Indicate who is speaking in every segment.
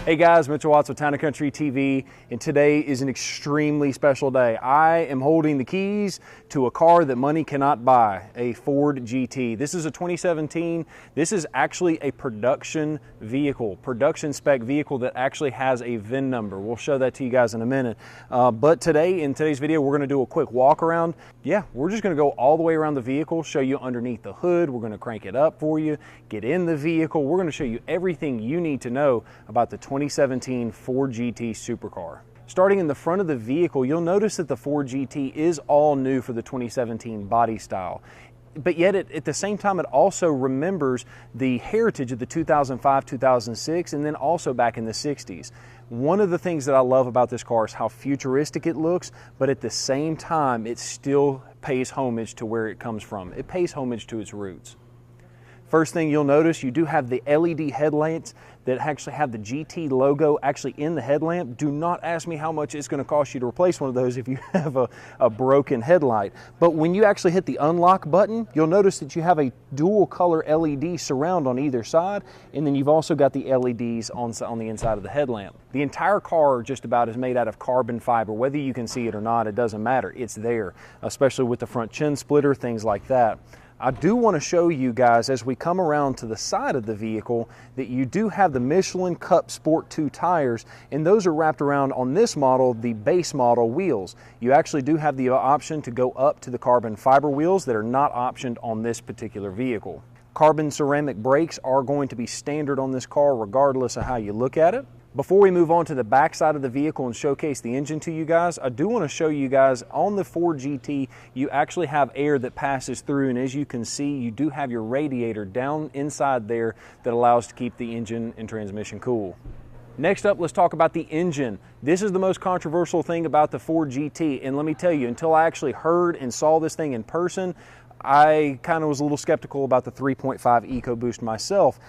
Speaker 1: Hey guys, Mitchell Watts with Town & Country TV, and today is an extremely special day. I am holding the keys to a car that money cannot buy, a Ford GT. This is a 2017. This is actually a production vehicle, production spec vehicle that actually has a VIN number. We'll show that to you guys in a minute. But today, in today's video, we're gonna do a quick walk around. Yeah, we're just gonna go all the way around the vehicle, show you underneath the hood. We're gonna crank it up for you, get in the vehicle. We're gonna show you everything you need to know about the 2017 Ford GT supercar. Starting in the front of the vehicle, you'll notice that the Ford GT is all new for the 2017 body style. But yet at the same time, it also remembers the heritage of the 2005, 2006, and then also back in the 60s. One of the things that I love about this car is how futuristic it looks, but at the same time, it still pays homage to where it comes from. It pays homage to its roots. First thing you'll notice, you do have the LED headlamps that actually have the GT logo actually in the headlamp. Do not ask me how much it's going to cost you to replace one of those if you have a broken headlight. But when you actually hit the unlock button, you'll notice that you have a dual color LED surround on either side, and then you've also got the LEDs on the inside of the headlamp. The entire car just about is made out of carbon fiber. Whether you can see it or not, it doesn't matter. It's there, especially with the front chin splitter, things like that. I do want to show you guys as we come around to the side of the vehicle that you do have the Michelin Cup Sport 2 tires, and those are wrapped around on this model, the base model wheels. You actually do have the option to go up to the carbon fiber wheels that are not optioned on this particular vehicle. Carbon ceramic brakes are going to be standard on this car regardless of how you look at it. Before we move on to the back side of the vehicle and showcase the engine to you guys, I do want to show you guys on the Ford GT, you actually have air that passes through, and as you can see, you do have your radiator down inside there that allows to keep the engine and transmission cool. Next up, let's talk about the engine. This is the most controversial thing about the Ford GT, and let me tell you, until I actually heard and saw this thing in person, I kind of was a little skeptical about the 3.5 EcoBoost myself.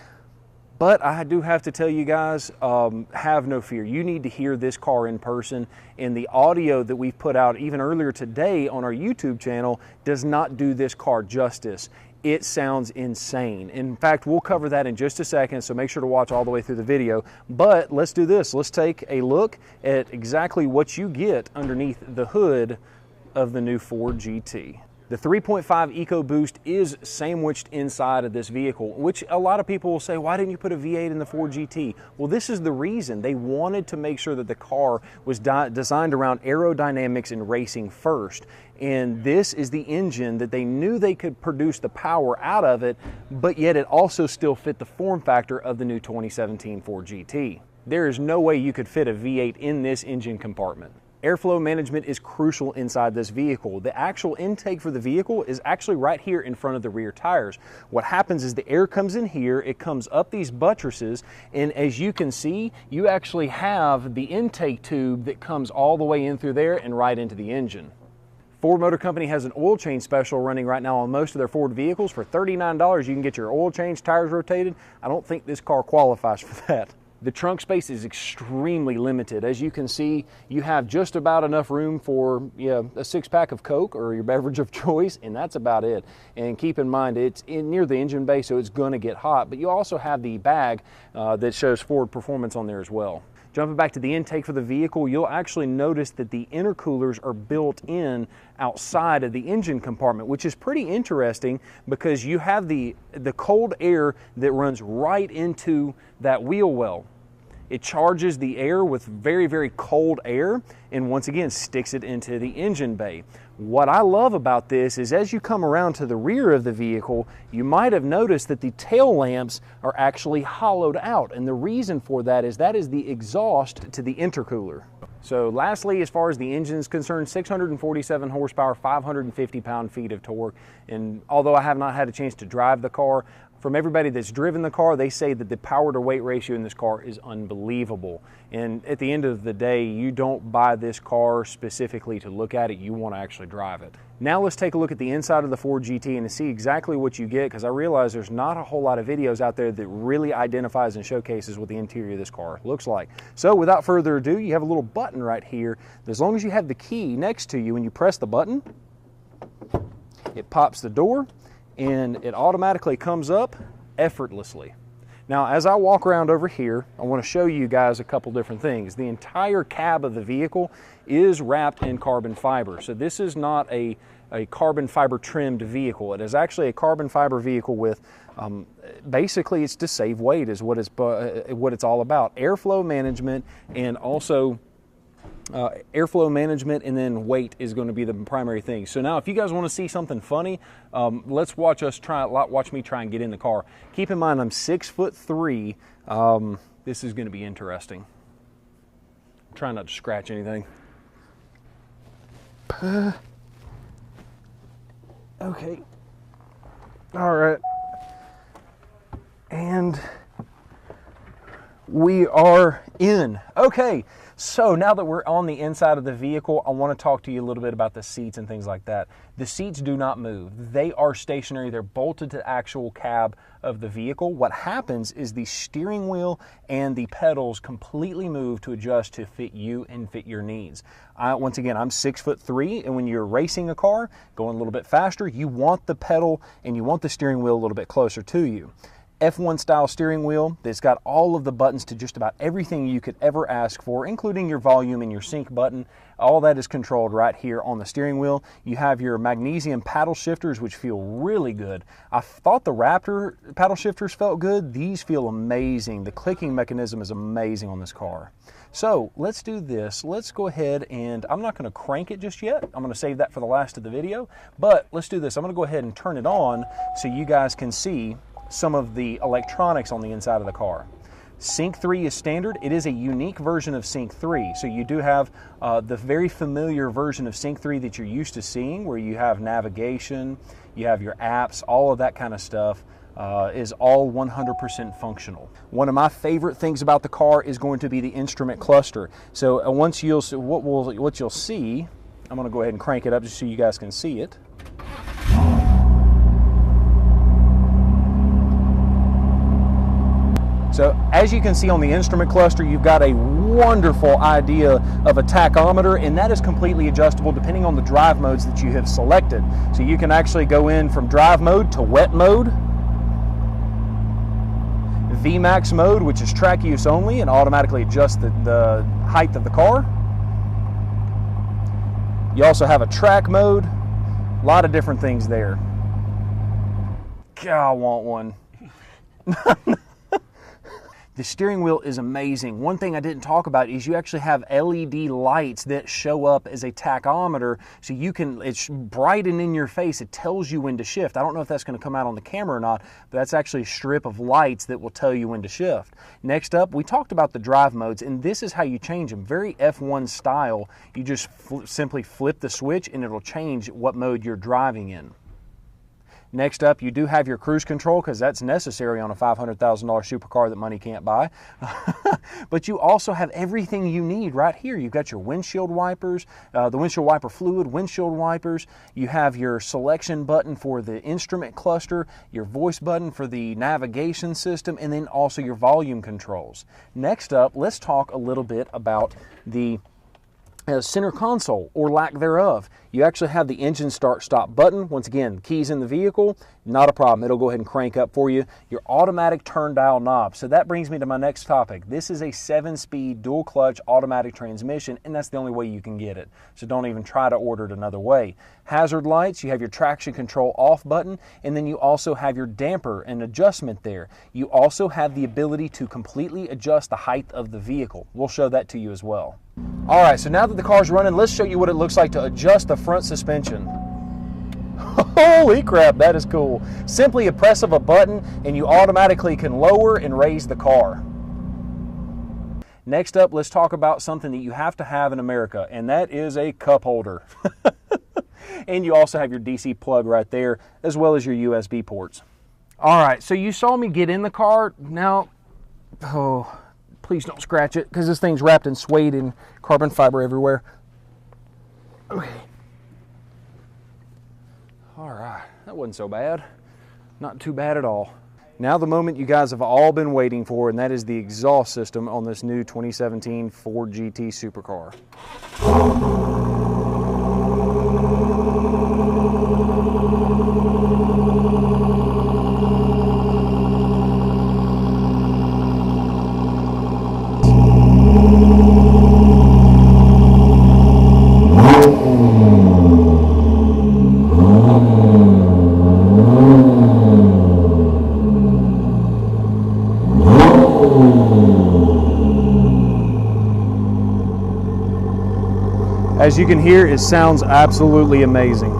Speaker 1: But I do have to tell you guys, have no fear. You need to hear this car in person, and the audio that we've put out even earlier today on our YouTube channel does not do this car justice. It sounds insane. In fact, we'll cover that in just a second, so make sure to watch all the way through the video. But let's do this. Let's take a look at exactly what you get underneath the hood of the new Ford GT. The 3.5 EcoBoost is sandwiched inside of this vehicle, which a lot of people will say, why didn't you put a V8 in the Ford GT? Well, this is the reason. They wanted to make sure that the car was designed around aerodynamics and racing first. And this is the engine that they knew they could produce the power out of it, but yet it also still fit the form factor of the new 2017 Ford GT. There is no way you could fit a V8 in this engine compartment. Airflow management is crucial inside this vehicle. The actual intake for the vehicle is actually right here in front of the rear tires. What happens is the air comes in here, it comes up these buttresses, and as you can see, you actually have the intake tube that comes all the way in through there and right into the engine. Ford Motor Company has an oil change special running right now on most of their Ford vehicles. For $39, you can get your oil change, tires rotated. I don't think this car qualifies for that. The trunk space is extremely limited. As you can see, you have just about enough room for a six-pack of Coke or your beverage of choice, and that's about it. And keep in mind, it's near the engine bay, so it's going to get hot, but you also have the bag that shows Ford Performance on there as well. Jumping back to the intake for the vehicle, you'll actually notice that the intercoolers are built in outside of the engine compartment, which is pretty interesting because you have the cold air that runs right into that wheel well. It charges the air with very, very cold air and once again sticks it into the engine bay. What I love about this is as you come around to the rear of the vehicle, you might have noticed that the tail lamps are actually hollowed out, and the reason for that is the exhaust to the intercooler. So lastly, as far as the engine is concerned, 647 horsepower, 550 pound-feet of torque, and although I have not had a chance to drive the car, from everybody that's driven the car, they say that the power to weight ratio in this car is unbelievable. And at the end of the day, you don't buy this car specifically to look at it, you want to actually drive it. Now let's take a look at the inside of the Ford GT and to see exactly what you get, because I realize there's not a whole lot of videos out there that really identifies and showcases what the interior of this car looks like. So without further ado, you have a little button right here. As long as you have the key next to you and you press the button, it pops the door and it automatically comes up effortlessly. Now, as I walk around over here, I want to show you guys a couple different things. The entire cab of the vehicle is wrapped in carbon fiber. So this is not a carbon fiber trimmed vehicle. It is actually a carbon fiber vehicle with, basically it's to save weight is what it's all about. Airflow management and also airflow management, and then weight is going to be the primary thing. So now if you guys want to see something funny, let's watch me try and get in the car. Keep in mind I'm 6'3". This is going to be interesting. I'm trying not to scratch anything. Okay. All right. And we are in. Okay. So now that we're on the inside of the vehicle, I want to talk to you a little bit about the seats and things like that. The seats do not move. They are stationary. They're bolted to the actual cab of the vehicle. What happens is the steering wheel and the pedals completely move to adjust to fit you and fit your needs. Once again, I'm 6'3", and when you're racing a car, going a little bit faster, you want the pedal and you want the steering wheel a little bit closer to you. F1 style steering wheel that's got all of the buttons to just about everything you could ever ask for, including your volume and your sync button. All that is controlled right here on the steering wheel. You have your magnesium paddle shifters, which feel really good. I thought the Raptor paddle shifters felt good. These feel amazing. The clicking mechanism is amazing on this car. So let's do this. Let's go ahead, and I'm not going to crank it just yet. I'm going to save that for the last of the video, but let's do this. I'm going to go ahead and turn it on so you guys can see some of the electronics on the inside of the car. Sync 3 is standard. It is a unique version of Sync 3. So you do have the very familiar version of Sync 3 that you're used to seeing, where you have navigation, you have your apps, all of that kind of stuff is all 100% functional. One of my favorite things about the car is going to be the instrument cluster. So once you'll see, what you'll see, I'm going to go ahead and crank it up just so you guys can see it. So as you can see on the instrument cluster, you've got a wonderful idea of a tachometer, and that is completely adjustable depending on the drive modes that you have selected. So you can actually go in from drive mode to wet mode, VMAX mode, which is track use only, and automatically adjust the height of the car. You also have a track mode, a lot of different things there. God, I want one. The steering wheel is amazing. One thing I didn't talk about is you actually have LED lights that show up as a tachometer, so you can, it's bright and in your face. It tells you when to shift. I don't know if that's going to come out on the camera or not, but that's actually a strip of lights that will tell you when to shift. Next up, we talked about the drive modes, and this is how you change them. Very F1 style. You just simply flip the switch and it'll change what mode you're driving in. Next up, you do have your cruise control, because that's necessary on a $500,000 supercar that money can't buy. But you also have everything you need right here. You've got your windshield wipers, the windshield wiper fluid, windshield wipers. You have your selection button for the instrument cluster, your voice button for the navigation system, and then also your volume controls. Next up, let's talk a little bit about the center console, or lack thereof. You actually have the engine start-stop button. Once again, keys in the vehicle, not a problem. It'll go ahead and crank up for you. Your automatic turn dial knob. So that brings me to my next topic. This is a 7-speed dual clutch automatic transmission, and that's the only way you can get it. So don't even try to order it another way. Hazard lights, you have your traction control off button, and then you also have your damper and adjustment there. You also have the ability to completely adjust the height of the vehicle. We'll show that to you as well. All right, so now that the car's running, let's show you what it looks like to adjust the front suspension. Holy crap, that is cool. Simply a press of a button and you automatically can lower and raise the car. Next up, let's talk about something that you have to have in America, and that is a cup holder. And you also have your DC plug right there, as well as your USB ports. All right, so you saw me get in the car. Now, please don't scratch it, because this thing's wrapped in suede and carbon fiber everywhere. Okay. All right, that wasn't so bad. Not too bad at all. Now the moment you guys have all been waiting for, and that is the exhaust system on this new 2017 Ford GT supercar. As you can hear, it sounds absolutely amazing.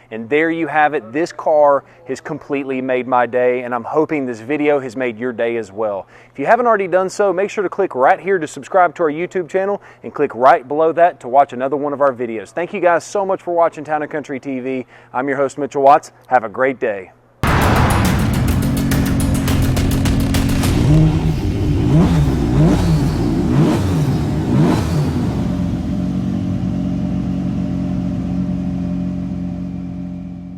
Speaker 1: And there you have it. This car has completely made my day, and I'm hoping this video has made your day as well. If you haven't already done so, make sure to click right here to subscribe to our YouTube channel and click right below that to watch another one of our videos. Thank you guys so much for watching Town & Country TV. I'm your host, Mitchell Watts. Have a great day.